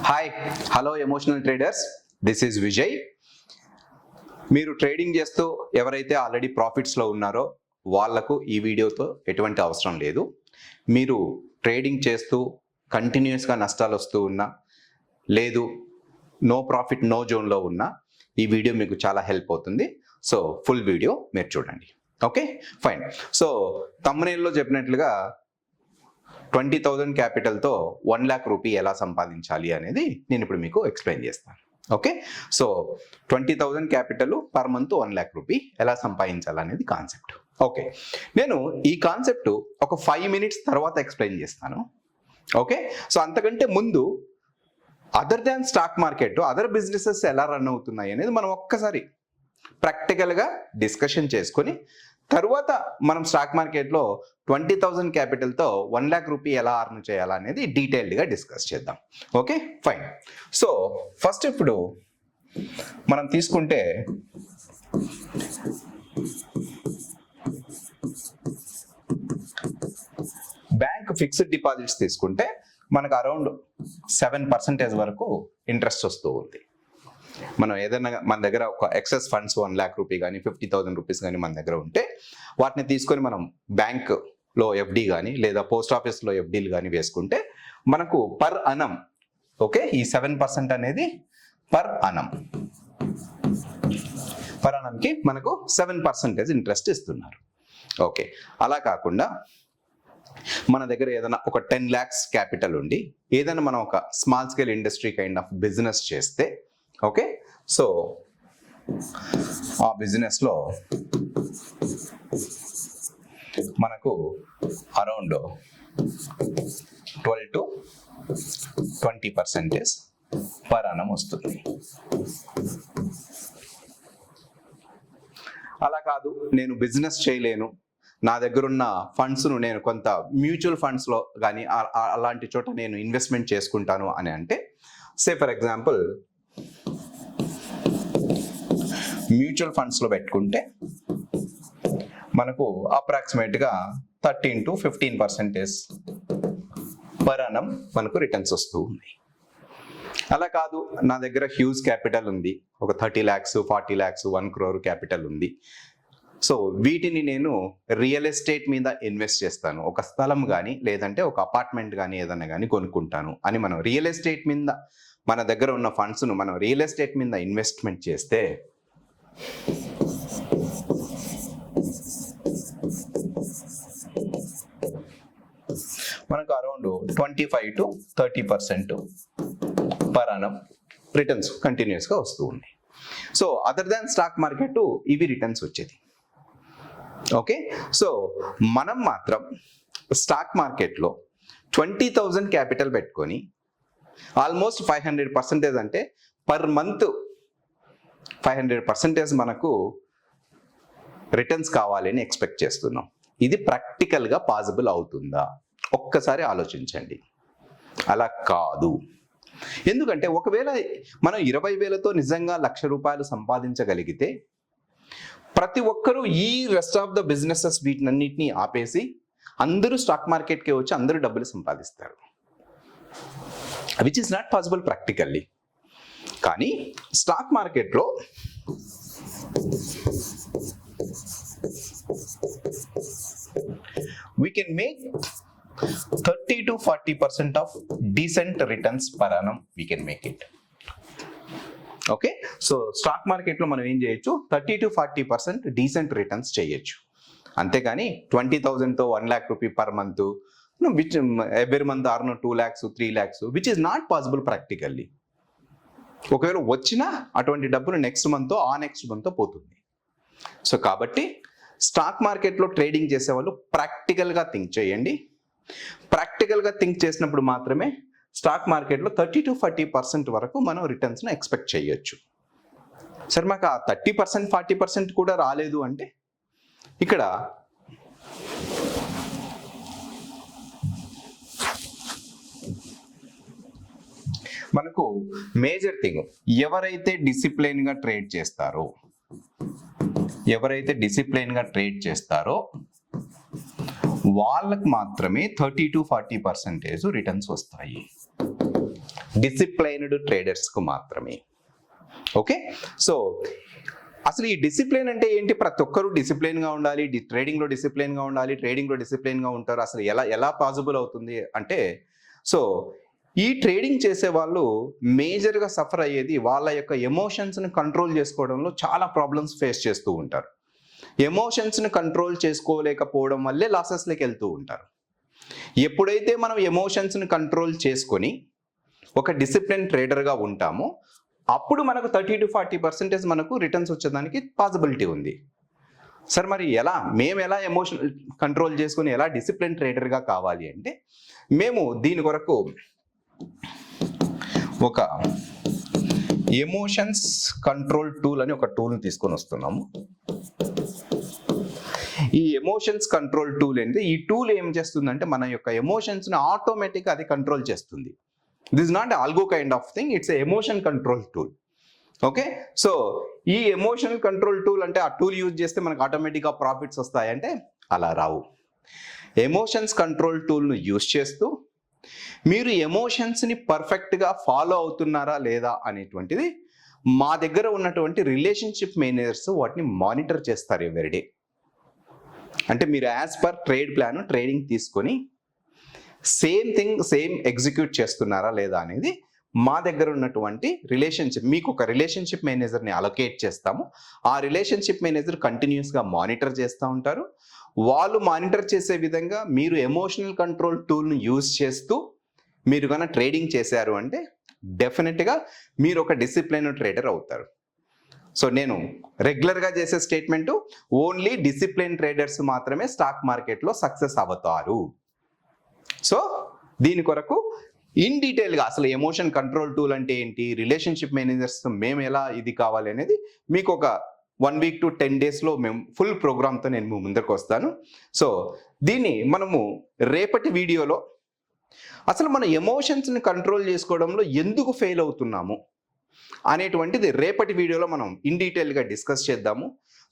Hi hello emotional traders, this is Vijay. మీరు trading చేస్తూ ఎవరైతే ఆల్రెడీ ప్రాఫిట్స్లో ఉన్నారో వాళ్లకు ఈ వీడియోతో ఎటువంటి అవసరం లేదు. మీరు ట్రేడింగ్ చేస్తూ కంటిన్యూస్గా నష్టాలు వస్తూ ఉన్నా, లేదు నో ప్రాఫిట్ నో జోన్లో ఉన్నా ఈ వీడియో మీకు చాలా హెల్ప్ అవుతుంది. సో ఫుల్ వీడియో మీరు చూడండి. Okay fine. సో థంబ్నెయిల్లో చెప్పినట్లుగా 20,000 క్యాపిటల్తో 1 lakh రూపీ ఎలా సంపాదించాలి అనేది నేను ఇప్పుడు మీకు ఎక్స్ప్లెయిన్ చేస్తాను. Okay, so 20,000 capital per month 1 lakh rupee ఎలా సంపాదించాలనేది కాన్సెప్ట్. ఓకే, నేను ఈ కాన్సెప్ట్ ఒక 5 minutes తర్వాత ఎక్స్ప్లెయిన్ చేస్తాను. ఓకే, సో అంతకంటే ముందు other than stock market other businesses ఎలా రన్ అవుతున్నాయి అనేది మనం ఒక్కసారి ప్రాక్టికల్గా డిస్కషన్ చేసుకొని తర్వాత మనం స్టాక్ మార్కెట్లో 20,000 క్యాపిటల్తో 1 lakh రూపీ ఎలా అర్న్ చేయాలనేది డీటెయిల్డ్గా డిస్కస్ చేద్దాం. Okay fine. సో ఫస్ట్ ఇప్పుడు మనం తీసుకుంటే బ్యాంక్ ఫిక్స్డ్ డిపాజిట్స్ తీసుకుంటే మనకు అరౌండ్ 7% వరకు ఇంట్రెస్ట్ వస్తూ ఉంది. మనం ఏదైనా మన దగ్గర ఒక ఎక్సెస్ ఫండ్స్ 1 lakh రూపీ కానీ 50,000 రూపీస్ కానీ మన దగ్గర ఉంటే వాటిని తీసుకొని మనం బ్యాంక్లో ఎఫ్డి కానీ లేదా పోస్ట్ ఆఫీస్లో ఎఫ్డీలు కానీ వేసుకుంటే మనకు పర్ అనం, ఓకే, ఈ 7% అనేది పర్ అనంకి మనకు 7% ఇంట్రెస్ట్ ఇస్తున్నారు. ఓకే, అలా కాకుండా మన దగ్గర ఏదైనా ఒక 10 lakhs క్యాపిటల్ ఉండి ఏదైనా మనం ఒక small scale industry kind of business చేస్తే, ఓకే, సో ఆ బిజినెస్లో మనకు అరౌండ్ 12 to 20% పర్ అనం వస్తుంది. అలా కాదు, నేను బిజినెస్ చేయలేను, నా దగ్గర ఉన్న ఫండ్స్ను నేను కొంత మ్యూచువల్ ఫండ్స్లో కానీ అలాంటి చోట నేను ఇన్వెస్ట్మెంట్ చేసుకుంటాను అని అంటే, సే ఫర్ ఎగ్జాంపుల్ మ్యూచువల్ ఫండ్స్లో పెట్టుకుంటే మనకు అప్రాక్సిమేట్గా 13 to 15% పర్ అనం మనకు రిటర్న్స్ వస్తూ ఉన్నాయి. అలా కాదు, నా దగ్గర హ్యూజ్ క్యాపిటల్ ఉంది, ఒక 30 lakhs 40 lakhs 1 crore క్యాపిటల్ ఉంది, సో వీటిని నేను రియల్ ఎస్టేట్ మీద ఇన్వెస్ట్ చేస్తాను, ఒక స్థలం కానీ లేదంటే ఒక అపార్ట్మెంట్ కానీ ఏదైనా కానీ కొనుక్కుంటాను అని మనం రియల్ ఎస్టేట్ మీద మన దగ్గర ఉన్న ఫండ్స్ను మనం రియల్ ఎస్టేట్ మీద ఇన్వెస్ట్మెంట్ చేస్తే మనకు అరౌండ్ 25 to 30% పర్ అనం రిటర్న్స్ కంటిన్యూస్గా వస్తూ ఉన్నాయి. So other than stock market ఇవి రిటర్న్స్ వచ్చేది. ఓకే, సో మనం మాత్రం స్టాక్ మార్కెట్లో 20,000 క్యాపిటల్ పెట్టుకొని ఆల్మోస్ట్ 500% అంటే పర్ మంత్ 500% మనకు రిటర్న్స్ కావాలని ఎక్స్పెక్ట్ చేస్తున్నాం. ఇది ప్రాక్టికల్గా పాసిబుల్ అవుతుందా? ఒక్కసారి ఆలోచించండి. అలా కాదు. ఎందుకంటే ఒకవేళ మనం 20,000తో నిజంగా 1,00,000 రూపాయలు సంపాదించగలిగితే ప్రతి ఒక్కరూ ఈ రెస్ట్ ఆఫ్ ద బిజినెసెస్ వీటినన్నిటినీ ఆపేసి అందరూ స్టాక్ మార్కెట్కి వచ్చి అందరూ డబ్బులు సంపాదిస్తారు, which is not possible practically. కానీ స్టాక్ మార్కెట్లో we can make 30 to 40% of decent returns per annum. We can make it. Okay, so stock మార్కెట్లో మనం ఏం చేయొచ్చు, 30 to 40% డీసెంట్ రిటర్న్స్ చేయొచ్చు. అంతేగాని 20,000తో 1 lakh rupee per month, which every month or 2 lakhs 3 lakhs, which is not possible practically. ఒకవేళ వచ్చినా అటువంటి డబ్బులు నెక్స్ట్ మంత్తో ఆ నెక్స్ట్ మంత్తో పోతుంది. సో కాబట్టి స్టాక్ మార్కెట్లో ట్రేడింగ్ చేసేవాళ్ళు ప్రాక్టికల్గా థింక్ చేయండి. ప్రాక్టికల్గా థింక్ చేసినప్పుడు మాత్రమే స్టాక్ మార్కెట్లో 30 to 40% వరకు మనం రిటర్న్స్ను ఎక్స్పెక్ట్ చేయొచ్చు. సరే, మాకు ఆ 30% 40% కూడా రాలేదు అంటే ఇక్కడ మనకు మేజర్ థింగ్, ఎవరైతే డిసిప్లైన్గా ట్రేడ్ చేస్తారో వాళ్ళకు మాత్రమే 30 to 40% రిటర్న్స్ వస్తాయి. డిసిప్లైన్డ్ ట్రేడర్స్కు మాత్రమే. ఓకే, సో అసలు ఈ డిసిప్లిన్ అంటే ఏంటి? ప్రతి ఒక్కరూ డిసిప్లిన్గా ఉండాలి, ట్రేడింగ్లో డిసిప్లిన్గా ఉండాలి, ట్రేడింగ్లో డిసిప్లిన్గా ఉంటారు. అసలు ఎలా పాసిబుల్ అవుతుంది అంటే, సో ఈ ట్రేడింగ్ చేసే వాళ్ళు మేజర్గా సఫర్ అయ్యేది వాళ్ళ యొక్క ఎమోషన్స్ని కంట్రోల్ చేసుకోవడంలో చాలా ప్రాబ్లమ్స్ ఫేస్ చేస్తూ ఉంటారు. ఎమోషన్స్ని కంట్రోల్ చేసుకోలేకపోవడం వల్లే లాసెస్లోకి వెళ్తూ ఉంటారు. ఎప్పుడైతే మనం ఎమోషన్స్ని కంట్రోల్ చేసుకొని ఒక డిసిప్లిన్ ట్రేడర్గా ఉంటామో అప్పుడు మనకు 30 to 40% మనకు రిటర్న్స్ వచ్చేదానికి పాసిబిలిటీ ఉంది. సార్ మరి మేము ఎలా ఎమోషన్ కంట్రోల్ చేసుకొని ఎలా డిసిప్లిన్ ట్రేడర్గా కావాలి అంటే, మేము దీని కొరకు ఒక ఎమోషన్స్ కంట్రోల్ టూల్ అని ఒక టూల్ని తీసుకొని వస్తున్నాము. ఈ ఎమోషన్స్ కంట్రోల్ టూల్ అంటే, ఈ టూల్ ఏం చేస్తుందంటే మన యొక్క ఎమోషన్స్ని ఆటోమేటిక్గా అది కంట్రోల్ చేస్తుంది. This not algo kind of thing, it's emotion control tool. Okay, so ఈ ఎమోషన్ కంట్రోల్ టూల్ అంటే ఆ టూల్ యూజ్ చేస్తే మనకు ఆటోమేటిక్గా ప్రాఫిట్స్ వస్తాయంటే అలా రావు. ఎమోషన్స్ కంట్రోల్ టూల్ను యూజ్ చేస్తూ మీరు ఎమోషన్స్ని పర్ఫెక్ట్గా ఫాలో అవుతున్నారా లేదా అనేటువంటిది మా దగ్గర ఉన్నటువంటి రిలేషన్షిప్ మేనేజర్స్ వాటిని మానిటర్ చేస్తారు ఎవ్రీడే. అంటే మీరు as per trade plan trading తీసుకొని సేమ్ ఎగ్జిక్యూట్ చేస్తున్నారా లేదా అనేది మా దగ్గర ఉన్నటువంటి రిలేషన్షిప్, మీకు ఒక రిలేషన్షిప్ మేనేజర్ని అలొకేట్ చేస్తాము. ఆ రిలేషన్షిప్ మేనేజర్ కంటిన్యూస్గా మానిటర్ చేస్తూ ఉంటారు. వాళ్ళు మానిటర్ చేసే విధంగా మీరు ఎమోషనల్ కంట్రోల్ టూల్ను యూజ్ చేస్తూ మీరు కనుక ట్రేడింగ్ చేశారు అంటే డెఫినెట్గా మీరు ఒక డిసిప్లైన్ ట్రేడర్ అవుతారు. సో నేను రెగ్యులర్గా చేసే స్టేట్మెంటు, ఓన్లీ డిసిప్లైన్ ట్రేడర్స్ మాత్రమే స్టాక్ మార్కెట్లో సక్సెస్ అవుతారు. సో దీని కొరకు ఇన్ డీటెయిల్గా అసలు ఎమోషన్ కంట్రోల్ టూల్ అంటే ఏంటి, రిలేషన్షిప్ మేనేజర్స్ మేము ఎలా ఇది కావాలి అనేది మీకు ఒక 1 week to 10 daysలో మేము ఫుల్ ప్రోగ్రామ్తో నేను ముందరకు వస్తాను. సో దీన్ని మనము రేపటి వీడియోలో అసలు మన ఎమోషన్స్ని కంట్రోల్ చేసుకోవడంలో ఎందుకు ఫెయిల్ అవుతున్నాము అనేటువంటిది రేపటి వీడియోలో మనం ఇన్ డీటెయిల్గా డిస్కస్ చేద్దాము.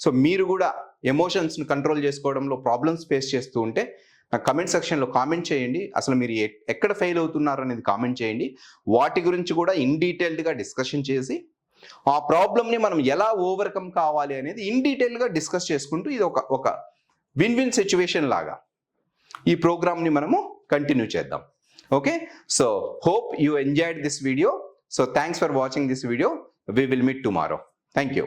సో మీరు కూడా ఎమోషన్స్ని కంట్రోల్ చేసుకోవడంలో ప్రాబ్లమ్స్ ఫేస్ చేస్తూ ఉంటే నాకు కమెంట్ సెక్షన్లో కామెంట్ చేయండి. అసలు మీరు ఎక్కడ ఫెయిల్ అవుతున్నారు అనేది కామెంట్ చేయండి. వాటి గురించి కూడా ఇన్ డీటెయిల్డ్గా డిస్కషన్ చేసి ఆ ప్రాబ్లమ్ని మనం ఎలా ఓవర్కమ్ కావాలి అనేది ఇన్ డీటెయిల్గా డిస్కస్ చేసుకుంటూ ఇది ఒక విన్ విన్ సిచ్యువేషన్ లాగా ఈ ప్రోగ్రామ్ని మనము కంటిన్యూ చేద్దాం. Okay, so hope you enjoyed this video. So thanks for watching this video. We will meet tomorrow. Thank you.